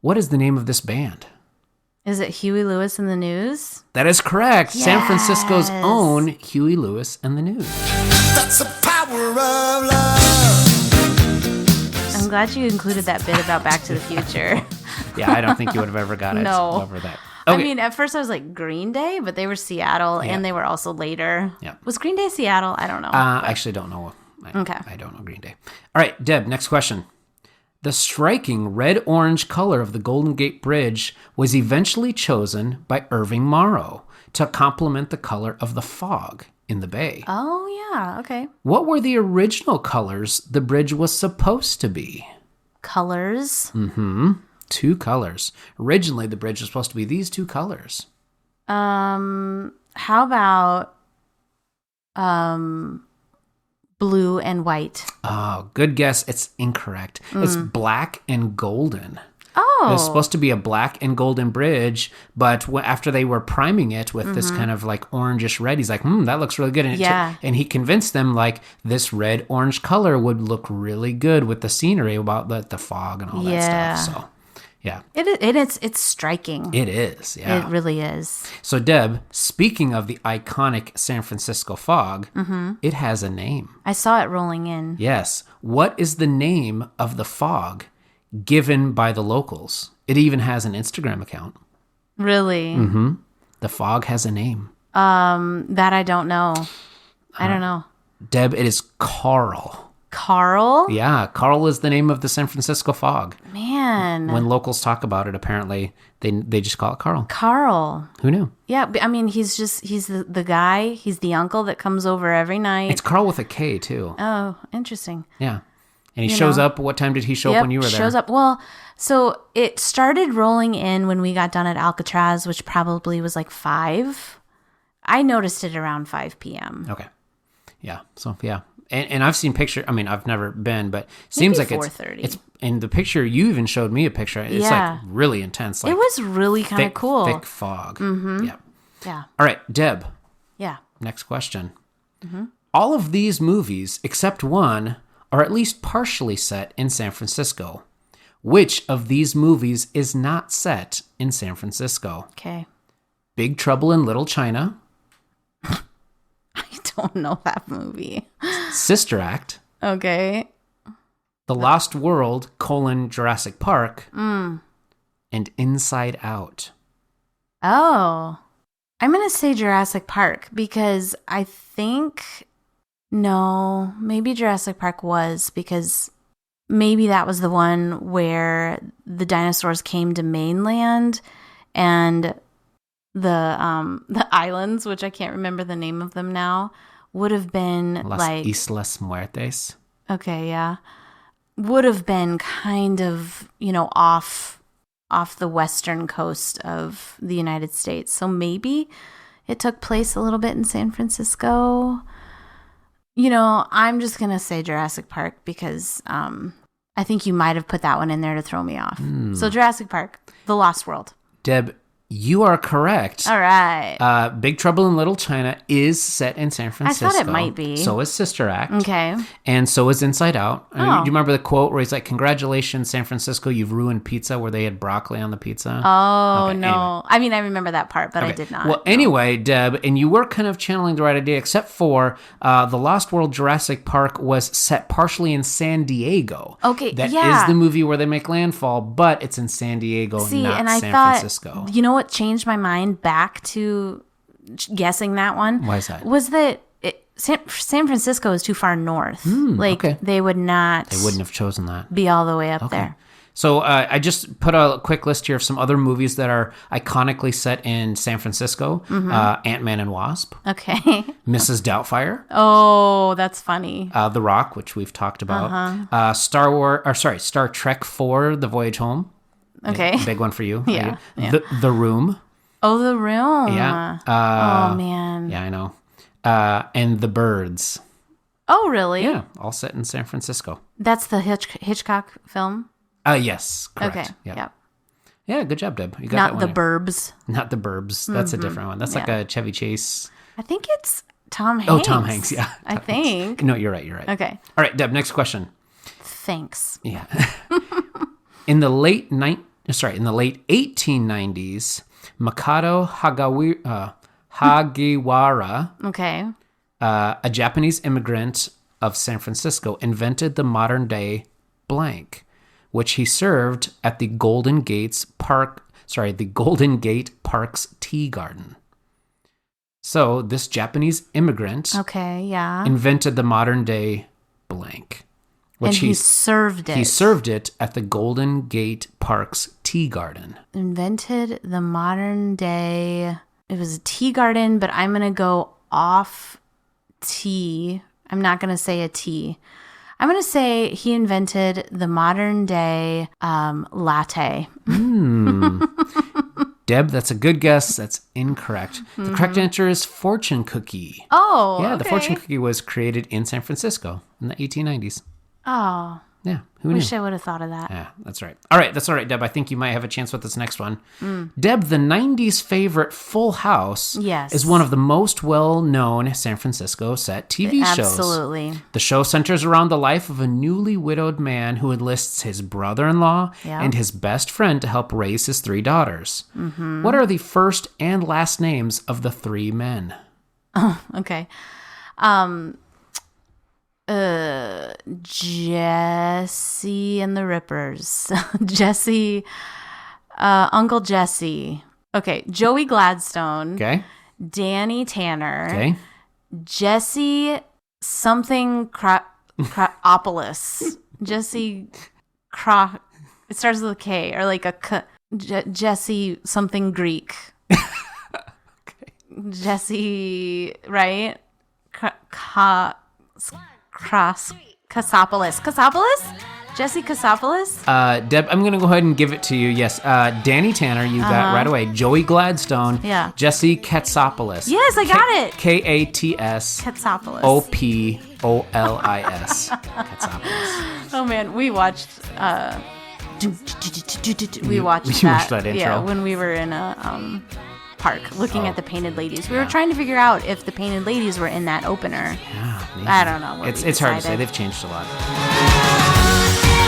What is the name of this band? Is it Huey Lewis and the News? That is correct. San Francisco's own Huey Lewis and the News. That's the power of love. I'm glad you included that bit about Back to the Future. Yeah, I don't think you would have ever got it No. over that. I Okay. mean, at first I was like Green Day, but they were Seattle, Yeah. and they were also later. Yeah. Was Green Day Seattle? I don't know. I actually don't know. Okay. I don't know Green Day. All right, Deb, next question. The striking red-orange color of the Golden Gate Bridge was eventually chosen by Irving Morrow to complement the color of the fog in the bay. Oh, yeah. Okay. What were the original colors the bridge was supposed to be? Colors. Two colors. Originally, the bridge was supposed to be these two colors. How about blue and white? Oh, good guess. It's incorrect. It's black and golden. Oh. It was supposed to be a black and golden bridge, but after they were priming it with this kind of like orangish red, he's like, that looks really good. And, Yeah. and he convinced them like this red orange color would look really good with the scenery about the fog and all Yeah. that stuff. So, yeah, It's striking. it is. Yeah. It really is. So, Deb, speaking of the iconic San Francisco fog, it has a name. I saw it rolling in. Yes. What is the name of the fog given by the locals? It even has an Instagram account. Really? The fog has a name. That I don't know. I don't know. Deb, it is Carl. Carl? Yeah, Carl is the name of the San Francisco fog. Man. When locals talk about it, apparently they just call it Carl. Carl. Who knew? Yeah, but I mean, he's the guy, he's the uncle that comes over every night. It's Carl with a K, too. Oh, interesting. Yeah. And he You shows know. up. What time did he show up Yep, when you were there? shows up. Well, so it started rolling in when we got done at Alcatraz, which probably was like 5. I noticed it around 5 p.m. Okay. Yeah. So, yeah. And I've seen picture. I mean, I've never been, but seems Maybe like 4:30. it's in the picture. You even showed me a picture. It's Yeah. like really intense. Like It was really kind of thick, cool. thick fog. Yeah. Yeah. All right, Deb. Yeah. Next question. All of these movies, except one, are at least partially set in San Francisco. Which of these movies is not set in San Francisco? Okay. Big Trouble in Little China, I don't know that movie. Sister Act, Okay. The Lost World, Jurassic Park, and Inside Out. Oh. I'm going to say Jurassic Park because I think, no, maybe Jurassic Park was because maybe that was the one where the dinosaurs came to mainland and the islands, which I can't remember the name of them now, would have been Las like Islas Muertes. Okay, yeah. Would have been kind of, off the western coast of the United States. So maybe it took place a little bit in San Francisco. I'm just going to say Jurassic Park because I think you might have put that one in there to throw me off. So Jurassic Park, The Lost World. Deb, you are correct. All right. Big Trouble in Little China is set in San Francisco. I thought it might be. So is Sister Act. Okay. And so is Inside Out. Do Oh. you remember the quote where he's like, "Congratulations, San Francisco, you've ruined pizza," where they had broccoli on the pizza? Oh, Okay, no. anyway. I mean, I remember that part, but I Okay. did not. Well, anyway, Deb, and you were kind of channeling the right idea, except for The Lost World Jurassic Park was set partially in San Diego. Okay, That yeah. is the movie where they make landfall, but it's in San Diego, See, not and I San thought, Francisco. you know what changed my mind back to guessing that one? Why is that? Was that San Francisco is too far north. okay. They would not They wouldn't have chosen that. be all the way up there. So I just put a quick list here of some other movies that are iconically set in San Francisco. Ant-Man and Wasp, Okay. Mrs. Doubtfire, Oh, that's funny. The Rock, which we've talked about, Star Trek 4, The Voyage Home. Okay. Big one for you. Yeah, yeah. The Room. Oh, The Room. Yeah. Oh, man. Yeah, I know. And The Birds. Oh, really? Yeah, all set in San Francisco. That's the Hitchcock film? Yes, correct. Okay. Yeah. Yep. Yeah, good job, Deb. You got Not that The one. Burbs. Not The Burbs. That's a different one. That's like Yeah. a Chevy Chase. I think it's Tom Hanks. Oh, Tom Hanks. Yeah. I Tom Hanks. think. No, you're right. You're right. Okay. All right, Deb. Next question. Thanks. Yeah. In the late 1890s, Mikado Hagiwara, Okay. a Japanese immigrant of San Francisco, invented the modern day blank, which he served at the Golden Gate Park's Tea Garden. So this Japanese immigrant Okay, yeah. invented the modern day blank, which And he served it. He served it at the Golden Gate Park's Tea Garden. Invented the modern day. It was a tea garden, but I'm going to go off tea. I'm not going to say a tea. I'm going to say he invented the modern day latte. Deb, that's a good guess. That's incorrect. The correct answer is fortune cookie. Oh, Yeah, the okay. fortune cookie was created in San Francisco in the 1890s. Oh, Yeah, who knew? wish I would have thought of that. Yeah, that's right. All right, that's all right, Deb. I think you might have a chance with this next one. Deb, the 90s favorite Full House Yes. is one of the most well-known San Francisco set TV shows. Absolutely. The show centers around the life of a newly widowed man who enlists his brother-in-law Yeah. and his best friend to help raise his 3 daughters. What are the first and last names of the 3 men? Okay. Jesse and the Rippers. Jesse, Uncle Jesse. Okay, Joey Gladstone. Okay? Danny Tanner. Okay? Jesse something Opolis. Jesse it starts with a K or like a K. Jesse something Greek. Jesse, right? Cassopolis. Jesse Cassopolis? Deb, I'm going to go ahead and give it to you. Yes, Danny Tanner, you got right away. Joey Gladstone. Yeah. Jesse Katsopoulos. Yes, I got it. Katsopoulos. Katsopolis. Katsopoulos. Oh man, we watched We watched that intro. Yeah, when we were in a park looking at the painted ladies. We were trying to figure out if the painted ladies were in that opener. Yeah, maybe. I don't know. It's hard to say. They've changed a lot.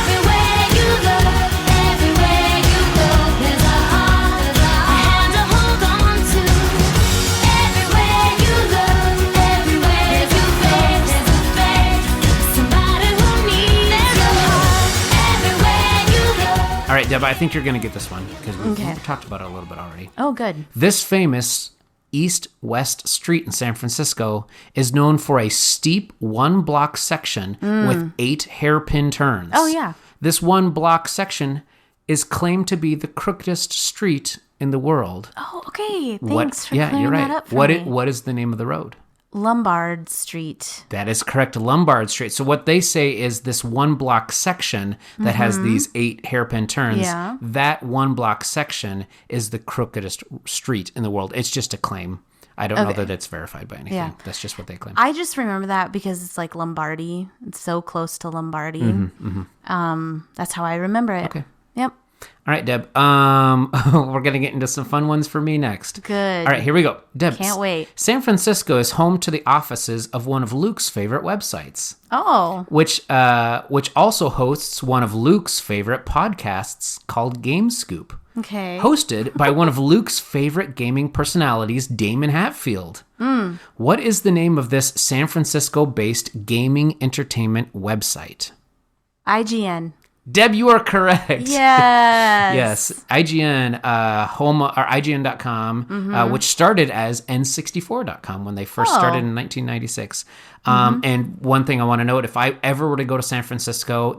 Everywhere you look, everywhere you go, there's a heart, a hand to hold on to. Everywhere you look, everywhere you go, there's a face, somebody who needs your heart. Everywhere you go. All right, Deb, I think you're going to get this one because we've talked about it a little bit already. Oh, good. This famous East-West street in San Francisco is known for a steep one-block section with 8 hairpin turns. Oh, yeah. This one-block section is claimed to be the crookedest street in the world. Oh, okay. Thanks for you're clearing right. that up for me. What is the name of the road? Lombard Street. That is correct, Lombard Street. So what they say is this one block section that has these 8 hairpin turns, that one block section is the crookedest street in the world. It's just a claim. I don't know that it's verified by anything. Yeah. That's just what they claim. I just remember that because it's like Lombardi. It's so close to Lombardi. That's how I remember it. Okay. Yep. All right, Deb. We're going to get into some fun ones for me next. Good. All right, here we go. Deb. Can't wait. San Francisco is home to the offices of one of Luke's favorite websites, Oh. which also hosts one of Luke's favorite podcasts called Game Scoop, Okay. hosted by one of Luke's favorite gaming personalities, Damon Hatfield. What is the name of this San Francisco-based gaming entertainment website? IGN. Deb, you are correct. Yes. Yes, IGN, home or IGN.com, which started as N64.com when they first started in 1996. And one thing I want to note: if I ever were to go to San Francisco,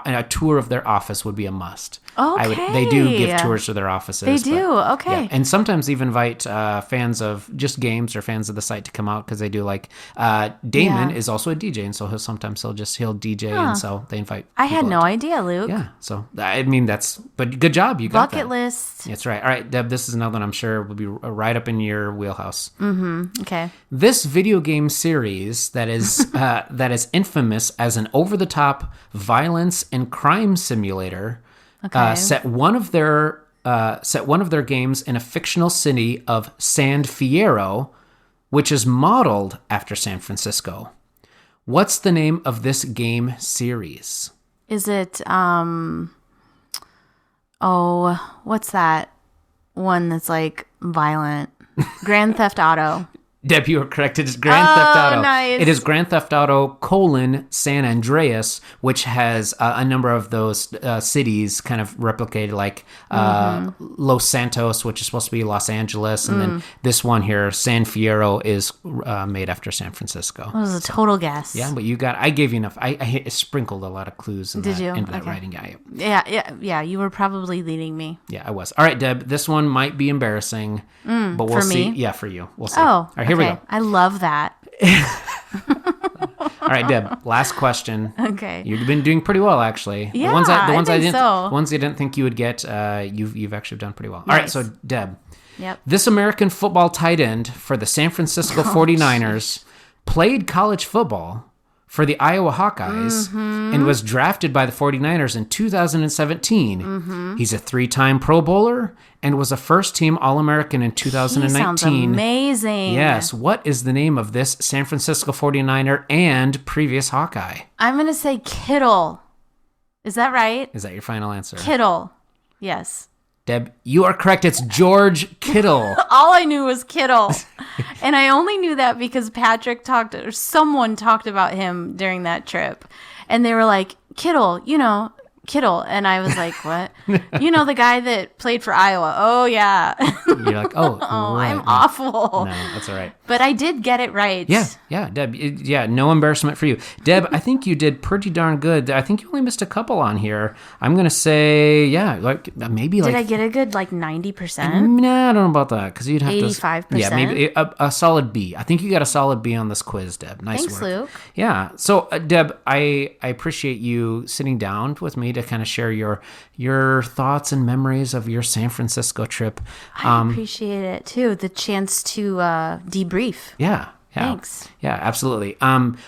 a tour of their office would be a must. Okay. They do give tours to their offices. They do. Okay. Yeah. And sometimes even invite fans of just games or fans of the site to come out because they do like Damon is also a DJ, and so he'll DJ, and so they invite. I had people no out. idea, Luke. Yeah, so I mean but good job, you got Bucket that. list. That's right. All right, Deb, this is another one I'm sure will be right up in your wheelhouse. Okay. This video game series that is infamous as an over-the-top violence and crime simulator set one of their games in a fictional city of San Fierro, which is modeled after San Francisco. What's the name of this game series? Is it, what's that one that's like violent? Grand Theft Auto. Deb, you are correct. It is Grand Theft Auto. Nice. It is Grand Theft Auto : San Andreas, which has a number of those cities kind of replicated, like Los Santos, which is supposed to be Los Angeles, and then this one here, San Fierro, is made after San Francisco. It was a total guess. Yeah, but I gave you enough. I sprinkled a lot of clues into that writing. Yeah. You were probably leading me. Yeah, I was. All right, Deb, this one might be embarrassing, but we'll for see. me? Yeah, for you. We'll see. Oh, all right, here we go. I love that. All right, Deb, last question. Okay. You've been doing pretty well, actually. Yeah, The ones I didn't think you would get, you've actually done pretty well. All right, so Deb, Yep. this American football tight end for the San Francisco 49ers played college football for the Iowa Hawkeyes and was drafted by the 49ers in 2017. He's a 3-time Pro Bowler and was a first-team All-American in 2019. He sounds amazing. Yes. What is the name of this San Francisco 49er and previous Hawkeye? I'm going to say Kittle. Is that right? Is that your final answer? Kittle. Yes. Deb, you are correct. It's George Kittle. All I knew was Kittle. And I only knew that because someone talked about him during that trip. And they were like, Kittle. Kittle. And I was like, what? The guy that played for Iowa. Oh, yeah. You're like, right, I'm awful. No, that's all right. But I did get it right. Yeah, Deb. No embarrassment for you. Deb, I think you did pretty darn good. I think you only missed a couple on here. I'm going to say, maybe Did I get a good 90%? Nah, I don't know about that because you'd have 85%? Yeah, maybe a solid B. I think you got a solid B on this quiz, Deb. Nice Thanks, work. Luke. Yeah. So, Deb, I appreciate you sitting down with me to kind of share your thoughts and memories of your San Francisco trip. I appreciate it too. The chance to debrief. Yeah. Thanks. Yeah, absolutely.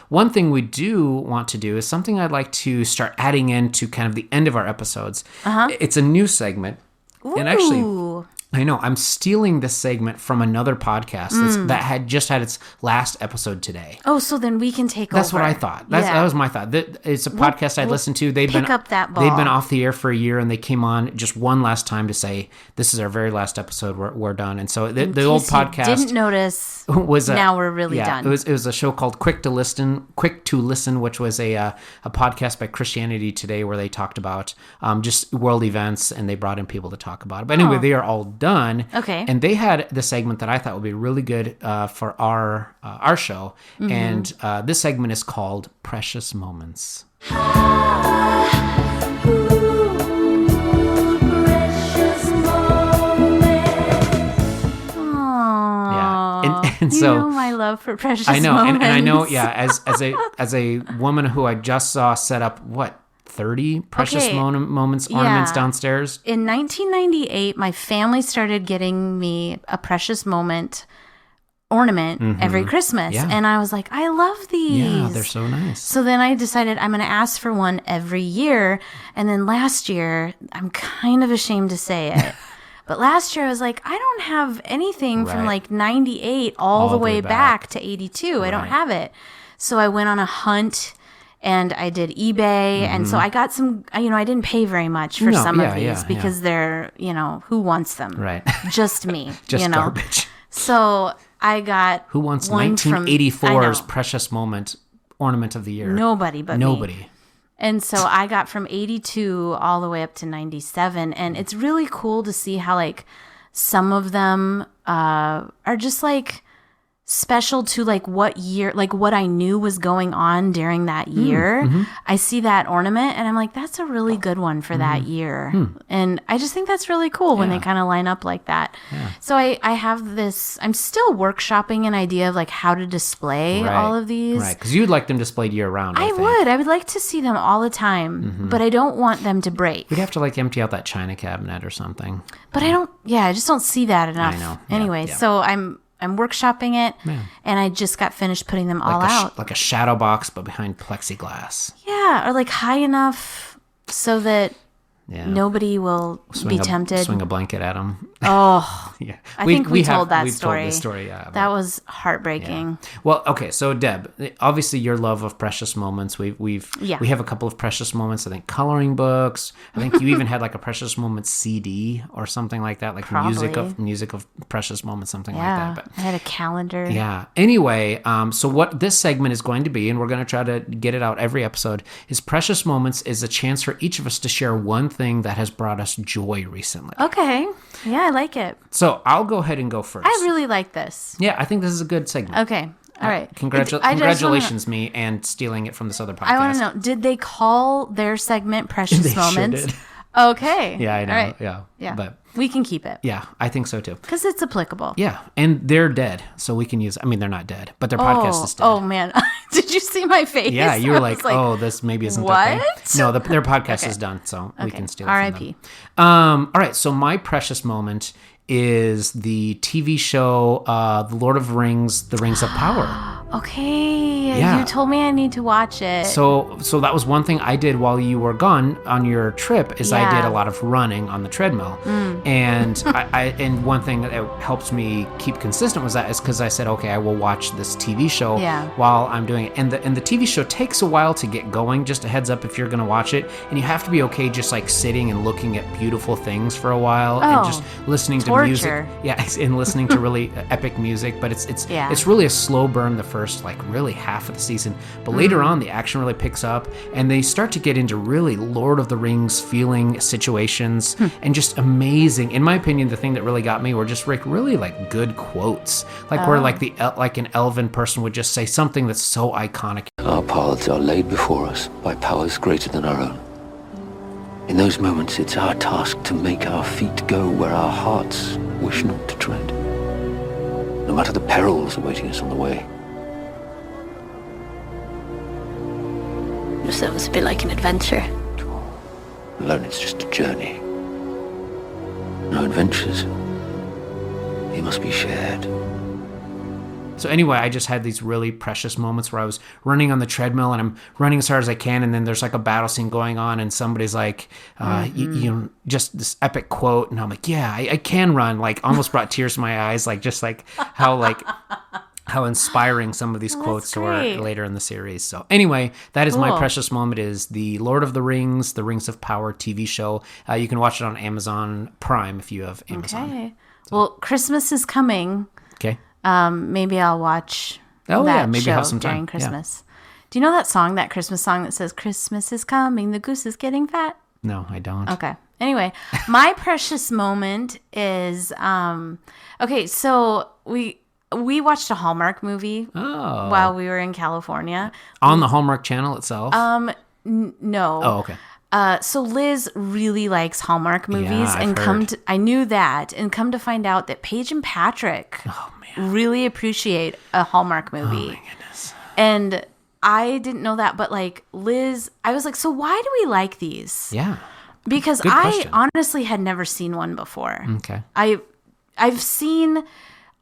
One thing we do want to do is something I'd like to start adding into kind of the end of our episodes. It's a new segment. Ooh. And actually, I know. I'm stealing this segment from another podcast that had just had its last episode today. Oh, so then we can take That's over. what I thought. That was my thought. It's a podcast I'd listened to. They've been up that ball. They've been off the air for a year, and they came on just one last time to say, "This is our very last episode. We're done." And so the old podcast didn't notice. was now we're really done. It was a show called Quick to Listen, which was a podcast by Christianity Today where they talked about just world events, and they brought in people to talk about it. But anyway, they are all done. Okay. And they had the segment that I thought would be really good for our show, and this segment is called Precious Moments. And so you know my love for precious I know, moments. and I know, as a woman who I just saw set up 30 precious Okay. moments ornaments downstairs. In 1998, my family started getting me a precious moment ornament every Christmas. Yeah. And I was like, I love these. Yeah, they're so nice. So then I decided I'm going to ask for one every year. And then last year, I'm kind of ashamed to say it. But last year I was like, I don't have anything from Right. like 98 all the way back to 82. I don't Right. have it. So I went on a hunt and I did eBay. And so I got some, I didn't pay very much for some of these because they're, who wants them? Right. Just me, Just garbage. So I got Who wants one from- 1984's I know. precious moment ornament of the year? Nobody but me. Nobody. And so I got from 82 all the way up to 97. And it's really cool to see how, like, some of them are just, like, special to, like, what year, like, what I knew was going on during that year. I see that ornament and I'm like, that's a really good one for that year. And I just think that's really cool when they kind of line up like that. So I have this, I'm still workshopping an idea of, like, how to display all of these. Right, because you'd like them displayed year round. I think. would. I would like to see them all the time, but I don't want them to break. We'd have to like empty out that china cabinet or something. But I just don't see that enough. I know. Yeah, Anyway, yeah. so I'm workshopping it, and I just got finished putting them all out. Like a shadow box, but behind plexiglass. Yeah, or like high enough so that Yeah. nobody will be tempted. Swing a blanket at them. Oh, Yeah, I think we told that we've story. Told this story. Yeah, that was heartbreaking. Well, okay, so Deb, obviously your love of precious moments. We have a couple of precious moments. I think coloring books. I think you even had like a precious moments CD or something like that, like Probably. music of precious moments, something Yeah, like that. But I had a calendar. yeah. Anyway, so what this segment is going to be, and we're going to try to get it out every episode, is Precious Moments is a chance for each of us to share one thing that has brought us joy recently. Okay. Yeah, I like it. So I'll go ahead and go first. I really like this. Yeah, I think this is a good segment. Okay. All right. I just Congratulations, me, and stealing it from this other podcast. I want to know, did they call their segment Precious They sure Moments? did. Okay. Yeah, I know. All right. Yeah. But we can keep it yeah, I think so too. because it's applicable. Yeah, and they're dead, so we can use. I mean, they're not dead, but their podcast is dead. Oh man, did you see my face? Yeah, you I were was like, oh, this maybe isn't okay. what? No, their podcast Okay. is done, so we Okay. can steal it R.I.P. from them. All right, so my precious moment is the TV show The Lord of the Rings, The Rings of Power. Okay, Yeah. you told me I need to watch it. So that was one thing I did while you were gone on your trip is I Yeah. did a lot of running on the treadmill. And and one thing that helps me keep consistent was that is because I said, okay, I will watch this TV show Yeah. while I'm doing it. And the TV show takes a while to get going, just a heads up if you're going to watch it. And you have to be okay just like sitting and looking at beautiful things for a while and Oh, just listening to music. torture. Yeah, and listening to really epic music. But it's Yeah. really a slow burn the first like really half of the season. But later on, the action really picks up and they start to get into really Lord of the Rings feeling situations and just amazing. In my opinion, the thing that really got me were just like really like good quotes, like where like like an elven person would just say something that's so iconic. Our paths are laid before us by powers greater than our own. In those moments, it's our task to make our feet go where our hearts wish not to tread, no matter the perils awaiting us on the way. So it was a bit like an adventure. Alone, it's just a journey. No adventures. They must be shared. So anyway, I just had these really precious moments where I was running on the treadmill and I'm running as hard as I can, and then there's like a battle scene going on, and somebody's like, you know, just this epic quote, and I'm like, yeah, I can run. Like, almost brought tears to my eyes, like just like how inspiring some of these quotes were later in the series. So anyway, that is my precious moment, is the Lord of the Rings, the Rings of Power TV show. You can watch it on Amazon Prime if you have Amazon. Okay. Well, Christmas is coming. Okay. Maybe I'll watch maybe show have some time during Christmas. Do you know that song, that Christmas song that says, Christmas is coming, the goose is getting fat? No, I don't. Okay. Anyway, my precious moment is, okay, so we watched a Hallmark movie while we were in California. On the Hallmark Channel itself? No. Oh, okay. So Liz really likes Hallmark movies, I've heard. I knew that, and come to find out that Paige and Patrick really appreciate a Hallmark movie. Oh my goodness. And I didn't know that, but like Liz, I was like, so why do we like these? Yeah. Because Good I question. honestly had never seen one before. Okay. I've seen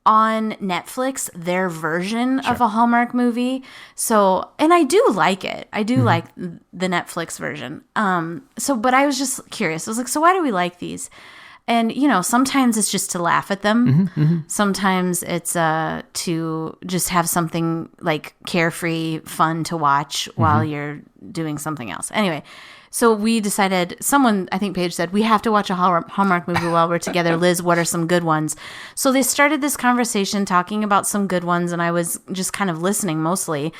on Netflix their version of a Hallmark movie. So, and I do like it. I do like the Netflix version. But I was just curious. I was like, so why do we like these? And, you know, sometimes it's just to laugh at them. Sometimes it's to just have something like carefree, fun to watch while you're doing something else. Anyway, so we decided, I think Paige said, we have to watch a Hallmark movie while we're together. Liz, what are some good ones? So they started this conversation talking about some good ones, and I was just kind of listening mostly.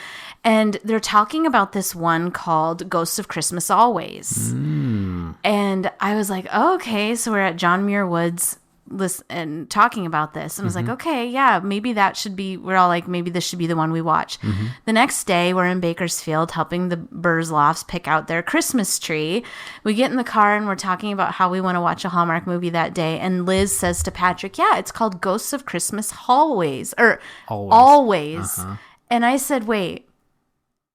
And they're talking about this one called Ghosts of Christmas Always. And I was like, oh, okay, so we're at John Muir Woods and talking about this, and I was like, okay, yeah, maybe that should be, we're all like, maybe this should be the one we watch. The next day we're in Bakersfield helping the Burzloffs pick out their Christmas tree. We get in the car and we're talking about how we want to watch a Hallmark movie that day, and Liz says to Patrick, yeah, it's called Ghosts of Christmas Always. And I said, wait,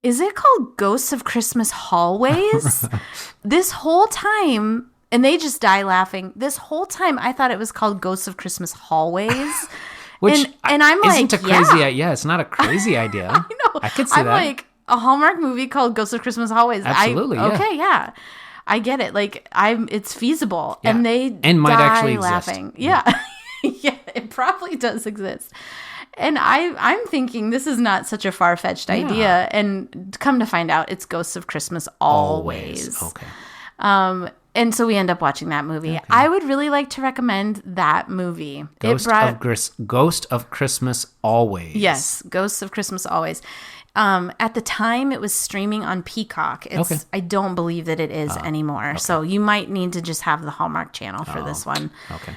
is it called Ghosts of Christmas Hallways? This whole time. And they just die laughing. This whole time, I thought it was called Ghosts of Christmas Hallways. Which and I'm like, isn't a crazy idea. It's not a crazy idea. I know. I could see I'm that. like, a Hallmark movie called Ghosts of Christmas Hallways. Absolutely, yeah. Okay, yeah. I get it. Like, it's feasible. Yeah. And they might die actually exist. laughing. Yeah. Yeah, it probably does exist. And I'm thinking this is not such a far-fetched idea. And come to find out, it's Ghosts of Christmas Always. Okay. And so we end up watching that movie. Okay. I would really like to recommend that movie. Ghost of Christmas Always. Yes, Ghosts of Christmas Always. At the time, it was streaming on Peacock. I don't believe that it is anymore. Okay. So you might need to just have the Hallmark Channel for this one. Okay.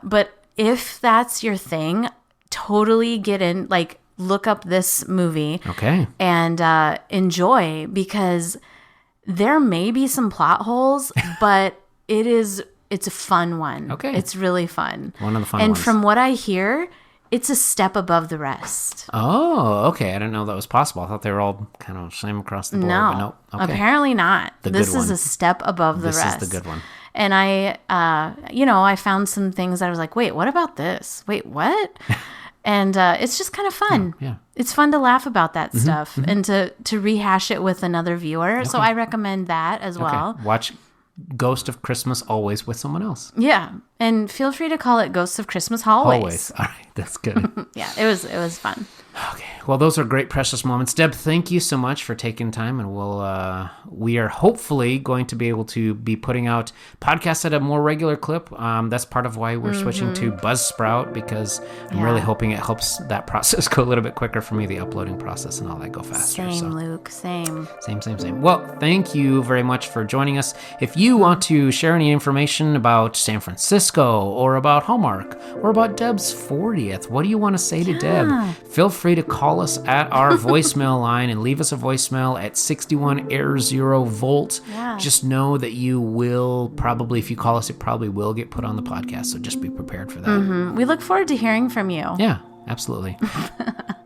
But if that's your thing, totally get in, like, look up this movie. Okay. And enjoy, because there may be some plot holes, but it's a fun one. Okay. It's really fun. One of the fun ones. ones. And from what I hear, it's a step above the rest. Oh, okay. I didn't know that was possible. I thought they were all kind of same across the board. No, but nope. Okay. Apparently not. This is a step above the rest. This is the good one. And I found some things that I was like, wait, what about this? Wait, what? And it's just kind of fun. Yeah. It's fun to laugh about that stuff and to rehash it with another viewer. Okay. So I recommend that as well. Watch Ghost of Christmas Always with someone else. Yeah. And feel free to call it Ghosts of Christmas Hallways. Always. All right. That's good. Yeah. It was fun. Okay. Well, those are great, precious moments. Deb, thank you so much for taking time, and we are hopefully going to be able to be putting out podcasts at a more regular clip. That's part of why we're switching to Buzzsprout, because I'm really hoping it helps that process go a little bit quicker for me, the uploading process and all that go faster. Same, Luke. Same. Well, thank you very much for joining us. If you want to share any information about San Francisco or about Hallmark or about Deb's 40th, what do you want to say to Deb? Feel free to call us at our voicemail line and leave us a voicemail at 61 Air 0 Volt. Yeah. Just know that you will probably, if you call us, it probably will get put on the podcast. So just be prepared for that. We look forward to hearing from you. Yeah, absolutely.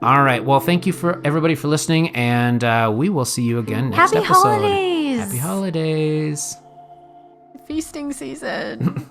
All right. Well, thank you for everybody for listening, and we will see you again next episode. Happy holidays. Happy holidays. Feasting season.